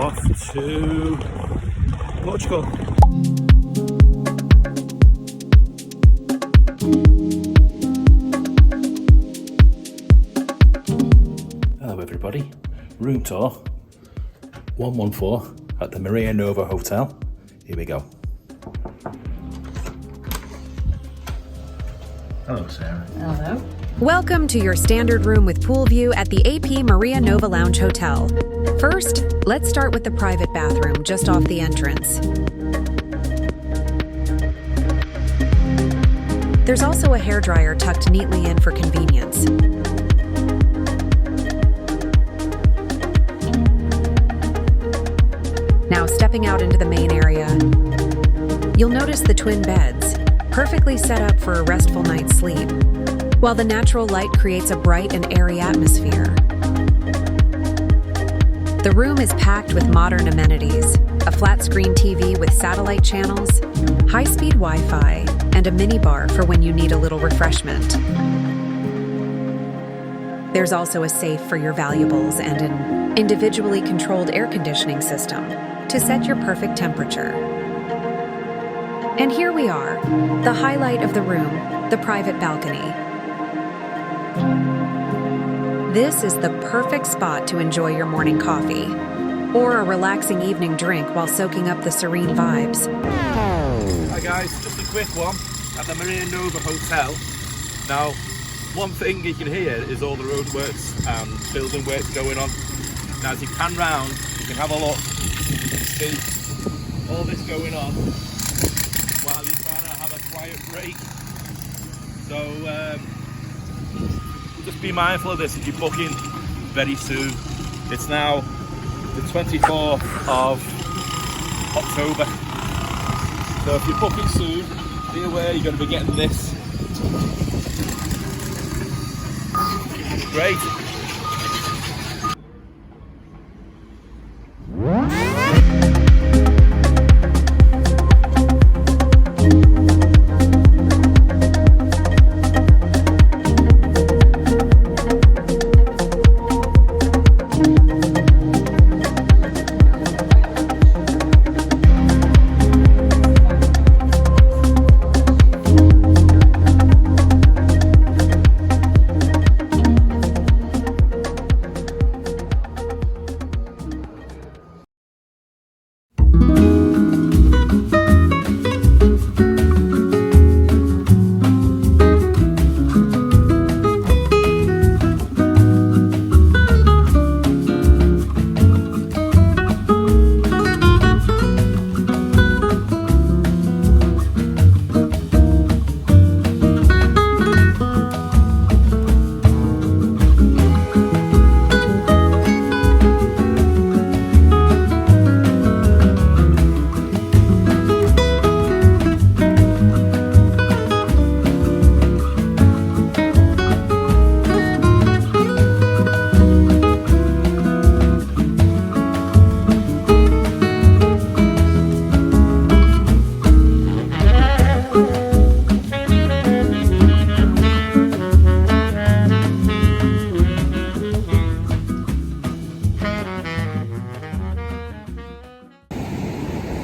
off to Portugal. Hello everybody, room tour 114 at the Maria Nova Hotel. Here we go. Hello Sarah. Hello. Welcome to your standard room with pool view at the AP Maria Nova Lounge Hotel. First, let's start with the private bathroom just off the entrance. There's also a hairdryer tucked neatly in for convenience. Now stepping out into the main area, you'll notice the twin beds, perfectly set up for a restful night's sleep, while the natural light creates a bright and airy atmosphere. The room is packed with modern amenities, a flat-screen TV with satellite channels, high-speed Wi-Fi, and a minibar for when you need a little refreshment. There's also a safe for your valuables and an individually controlled air conditioning system to set your perfect temperature. And here we are, the highlight of the room, the private balcony. This is the perfect spot to enjoy your morning coffee or a relaxing evening drink while soaking up the serene vibes. Hi guys, just a quick one at the Maria Nova Hotel. Now, one thing you can hear is all the roadworks and building works going on. Now as you pan round, you can have a look, see all this going on while you're trying to have a quiet break. So just be mindful of this if you're booking very soon. It's now the 24th of October. So if you're booking soon, be aware you're going to be getting this. Great.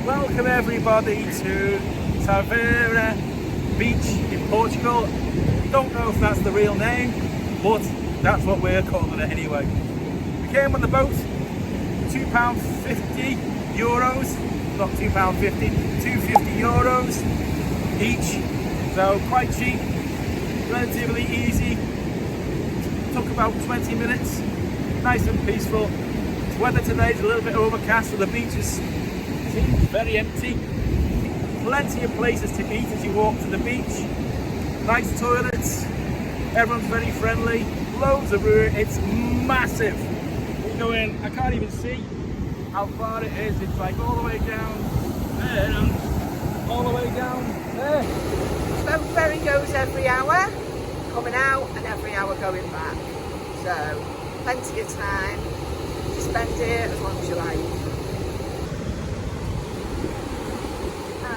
Welcome everybody to TAVIRA Beach in Portugal. Don't know if that's the real name, but that's what we're calling it anyway. We came on the boat, €2.50, not £2.50, €2.50 each. So quite cheap, relatively easy. Took about 20 minutes, nice and peaceful. Weather today is a little bit overcast, so the beach is very empty. Plenty of places to eat as you walk to the beach. Nice toilets. Everyone's very friendly. Loads of room. It's massive. We go in. I can't even see how far it is. It's like all the way down there and all the way down there. Boat ferry goes every hour coming out and every hour going back. So plenty of time to spend here as long as you like.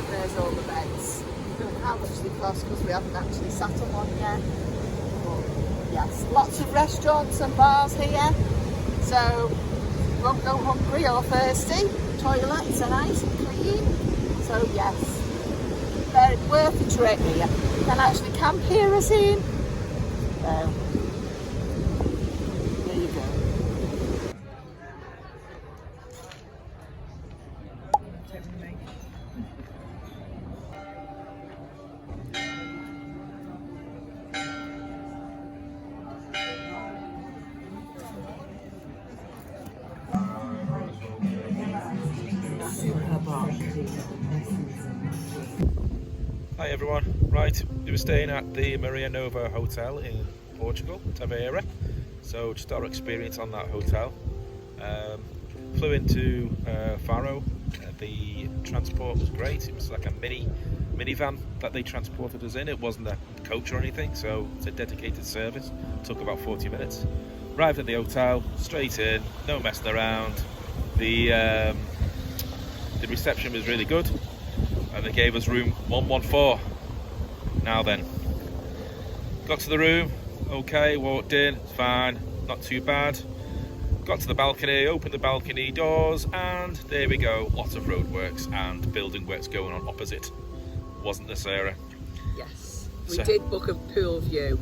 There's all the beds. Don't know how much they cost because we haven't actually sat on one yet. But yes, lots of restaurants and bars here. So won't go hungry or thirsty. Toilets are nice and clean. So yes, very worth the trip here. You can actually camp here, as in. So there you go. Hi everyone, right, we were staying at the Maria Nova Hotel in Portugal, TAVIRA, so just our experience on that hotel. Flew into Faro. The transport was great. It was like a minivan that they transported us in. It wasn't a coach or anything, so it's a dedicated service. Took about 40 minutes. Arrived at the hotel, straight in, no messing around. The reception was really good, and they gave us room 114. Now then, got to the room, okay, walked in, fine, not too bad. Got to the balcony, opened the balcony doors, and there we go, lots of roadworks and building works going on opposite. Wasn't there, Sarah? Yes, we did book a pool view.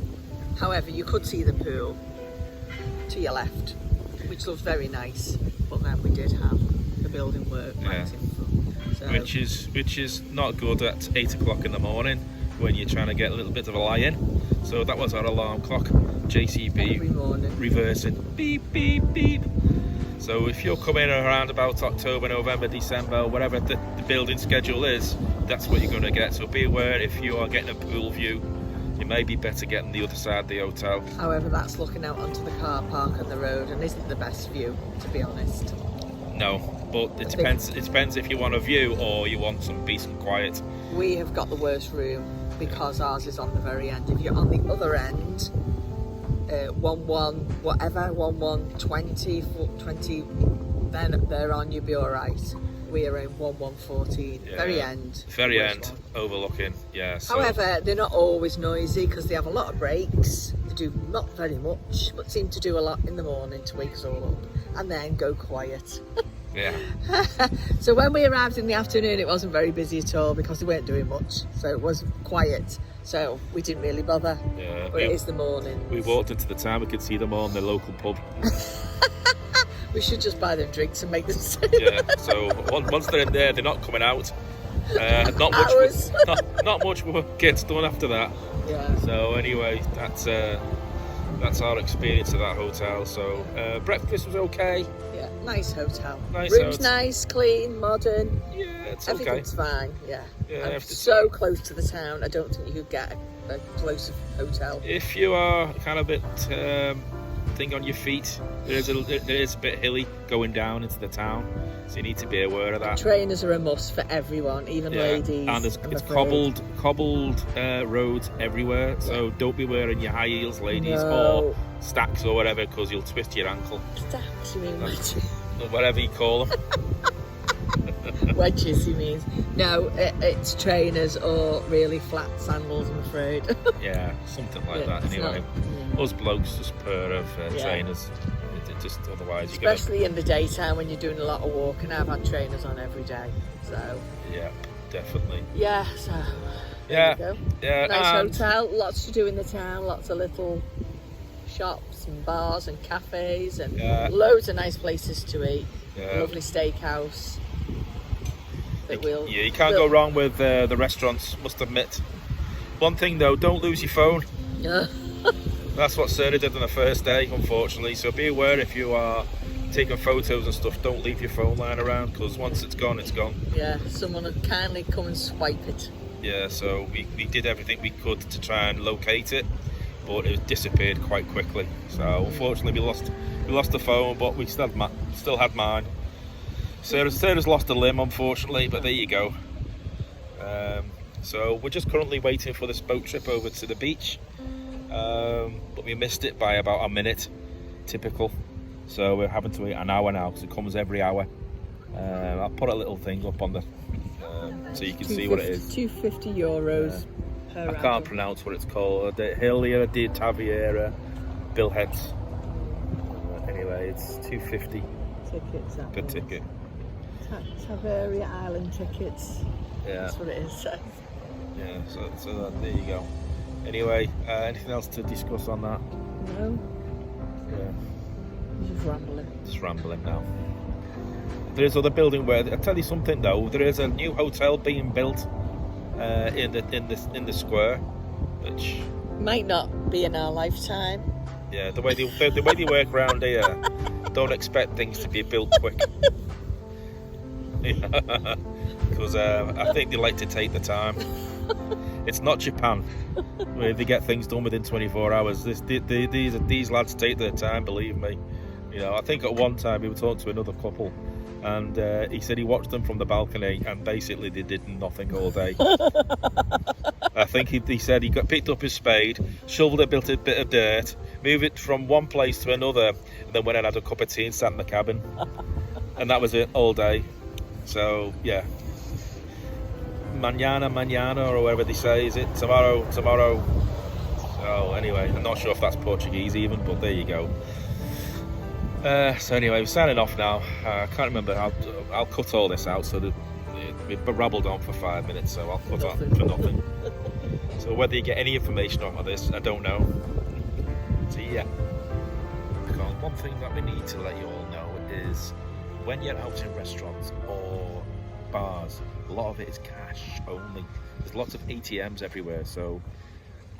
However, you could see the pool to your left, which looked very nice, but then we did have the building work right in front. So, which is not good at 8 o'clock in the morning when you're trying to get a little bit of a lie in. So that was our alarm clock, JCB every morning reversing, beep beep beep. So if you're coming around about October, November, December, whatever the building schedule is, that's what you're going to get. So be aware, if you are getting a pool view, you may be better getting the other side of the hotel. However, that's looking out onto the car park and the road and isn't the best view, to be honest. No, but it depends. It depends if you want a view or you want some peace and quiet. We have got the worst room because ours is on the very end. If you're on the other end, 20, then they're on, you'll be all right. We're in 1114, very end. Very end, overlooking, yeah. So. However, they're not always noisy because they have a lot of breaks. They do not very much, but seem to do a lot in the morning to wake us all up and then go quiet. Yeah. So when we arrived in the afternoon, it wasn't very busy at all because they weren't doing much. So it was quiet. So we didn't really bother. Yeah. But it is the morning. We walked into the town, we could see them all in the local pub. We should just buy them drinks and make them stay. Yeah, so once they're in there, they're not coming out. Not much work gets done after that. Yeah. So anyway, that's our experience of that hotel. So breakfast was okay. Yeah, nice hotel. Nice Room's hotel. nice, clean, modern. Yeah, it's Everything's okay. fine. Yeah. Yeah, So close to the town. I don't think you could get a closer hotel. If you are kind of a bit thing on your feet, there is a bit hilly going down into the town, so you need to be aware of that. Trainers are a must for everyone, even ladies. And it's cobbled roads everywhere, so don't be wearing your high heels, ladies, or stacks or whatever, because you'll twist your ankle. Stacks, you mean wedges? Whatever you call them. Wedges, you mean? No, it's trainers or really flat sandals, I'm afraid. Yeah, something like that. Anyway, us blokes just pair of trainers. It just otherwise, especially in the daytime when you're doing a lot of walking. I've had trainers on every day, so yeah, definitely. Yeah, so there you go. Yeah, nice hotel, lots to do in the town, lots of little shops and bars and cafes and loads of nice places to eat. Lovely steakhouse. You can't go wrong with the restaurants, must admit. One thing though, don't lose your phone. That's what Sarah did on the first day, unfortunately. So be aware, if you are taking photos and stuff, don't leave your phone lying around, because once it's gone, it's gone. Yeah, someone would kindly come and swipe it. Yeah, so we did everything we could to try and locate it, but it disappeared quite quickly. So unfortunately, we lost the phone, but we still had mine. Sarah's lost a limb, unfortunately, but there you go. So we're just currently waiting for this boat trip over to the beach, but we missed it by about a minute, typical. So we're having to wait an hour now, because it comes every hour. I'll put a little thing up on the so you can see what it is. €250 per I can't pronounce what it's called. The Hilia di Taviera Billheads. Anyway, it's 250. tickets. That per means. ticket. TAVIRA Island tickets. Yeah. That's what it is. Yeah. So there you go. Anyway, anything else to discuss on that? No. Yeah. Just rambling. Just rambling now. There is other building where I tell you something though. There is a new hotel being built in the square, which might not be in our lifetime. Yeah, the way they work around here, don't expect things to be built quick. Because I think they like to take the time. It's not Japan, where they get things done within 24 hours. These lads take their time, believe me. You know, I think at one time we were talking to another couple, and he said he watched them from the balcony, and basically they did nothing all day. I think he said he picked up his spade, shoveled a bit of dirt, moved it from one place to another, and then went and had a cup of tea and sat in the cabin. And that was it all day. So yeah, mañana, or whatever they say, is it tomorrow? So anyway, I'm not sure if that's Portuguese even, but there you go. So anyway, we're signing off now. I can't remember. I'll cut all this out so that we've rabbled on for 5 minutes. So I'll cut that for nothing. So whether you get any information on this, I don't know. So yeah. Because one thing that we need to let you all know is when you're out in restaurants or bars, a lot of it is cash only. There's lots of ATMs everywhere, so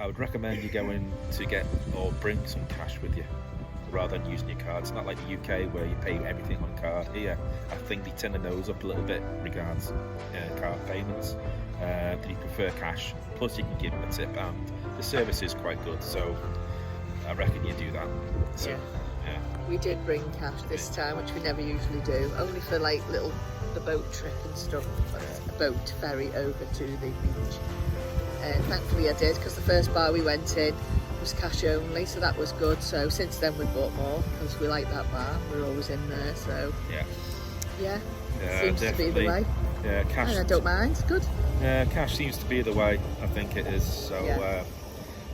I would recommend you go in to get or bring some cash with you rather than using your card. It's not like the UK where you pay everything on card. Here, I think they turn the nose up a little bit regards card payments. They prefer cash, plus you can give them a tip, and the service is quite good, so I reckon you do that. So, yeah. We did bring cash this time, which we never usually do, only for like the boat trip and stuff, a boat ferry over to the beach. And thankfully I did, because the first bar we went in was cash only, so that was good. So since then we bought more because we like that bar. We're always in there, so yeah, seems definitely. to be the way. Yeah, cash. And I don't mind. It's good. Yeah, cash seems to be the way. I think it is. So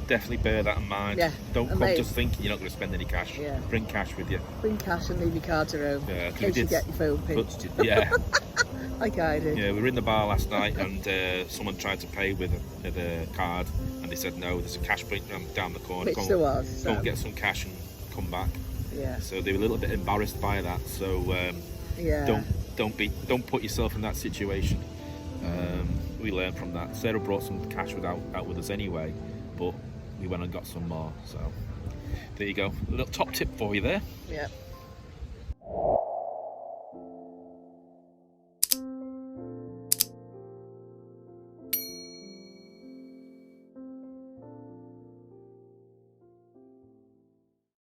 definitely bear that in mind. Yeah, Don't come just thinking you're not going to spend any cash. Yeah. Bring cash with you. Bring cash and leave your cards at home. Yeah, in case you get your phone pinched. Yeah. Like I did. Yeah, we were in the bar last night and someone tried to pay with a card, and they said no, there's a cash print down the corner. Which there was. Go and get some cash and come back. Yeah. So they were a little bit embarrassed by that. So don't put yourself in that situation. We learned from that. Sarah brought some cash out with us anyway, but we went and got some more. So there you go. A little top tip for you there. Yeah.